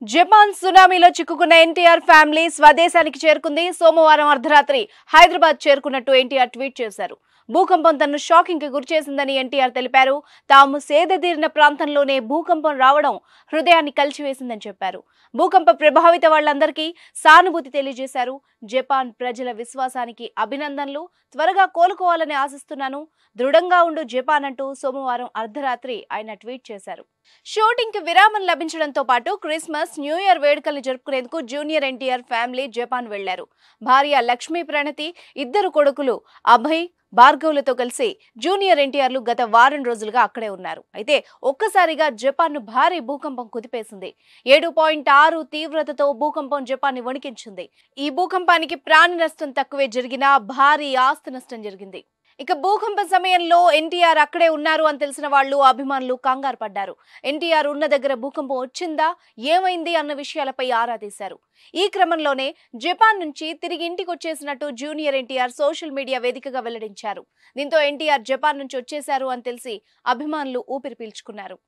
Japan సునామీలో చిక్కుకున్న NTR family స్వదేశానికి చేరుకుంది. సోమవారం అర్ధరాత్రి హైదరాబాద్ చేరుకున్నట్టు ఎన్టీఆర్ ట్వీట్ చేశారు. భూకంపం తనను షాకింగ్ కి గురిచేసిందని ఎన్టీఆర్ తెలిపారు. తాము సేదతీరిన ప్రాంతంలోనే భూకంపం రావడం హృదయాన్ని కలిచివేసిందని చెప్పారు. భూకంప ప్రభావిత వాళ్లందరికీ సానుభూతి తెలియజేశారు. జపాన్ ప్రజల విశ్వాసానికి అభినందనలు. త్వరగా కోలుకోవాలని ఆశిస్తున్నాను. దృఢంగా ఉండు జపాన్ అంటూ సోమవారం అర్ధరాత్రి ఆయన ట్వీట్ చేశారు. షూటింగ్ కి విరామం లభించడంతో పాటు క్రిస్మస్, న్యూ ఇయర్ వేడుకల్ని జరుపుకునేందుకు జూనియర్ ఎన్టీఆర్ ఫ్యామిలీ జపాన్ వెళ్లారు. భార్య లక్ష్మీ ప్రణతి, ఇద్దరు కొడుకులు అభయ్, భార్గవులతో కలిసి జూనియర్ ఎన్టీఆర్లు గత వారం రోజులుగా అక్కడే ఉన్నారు. అయితే ఒక్కసారిగా జపాన్ ను భారీ భూకంపం కుదిపేసింది. 7.6 తీవ్రతతో భూకంపం జపాన్ ని వణికించింది. ఈ భూకంపానికి ప్రాణ నష్టం తక్కువే జరిగినా భారీ ఆస్తి నష్టం జరిగింది. ఇక భూకంప సమయంలో ఎన్టీఆర్ అక్కడే ఉన్నారు అని తెలిసిన వాళ్ళు, అభిమానులు కంగారు పడ్డారు. ఎన్టీఆర్ ఉన్న దగ్గర భూకంపం వచ్చిందా, ఏమైంది అన్న విషయాలపై ఆరా తీశారు. ఈ క్రమంలోనే జపాన్ నుంచి తిరిగి ఇంటికి వచ్చేసినట్టు జూనియర్ ఎన్టీఆర్ సోషల్ మీడియా వేదికగా వెల్లడించారు. దీంతో ఎన్టీఆర్ జపాన్ నుంచి వచ్చేశారు అని తెలిసి అభిమానులు ఊపిరి పీల్చుకున్నారు.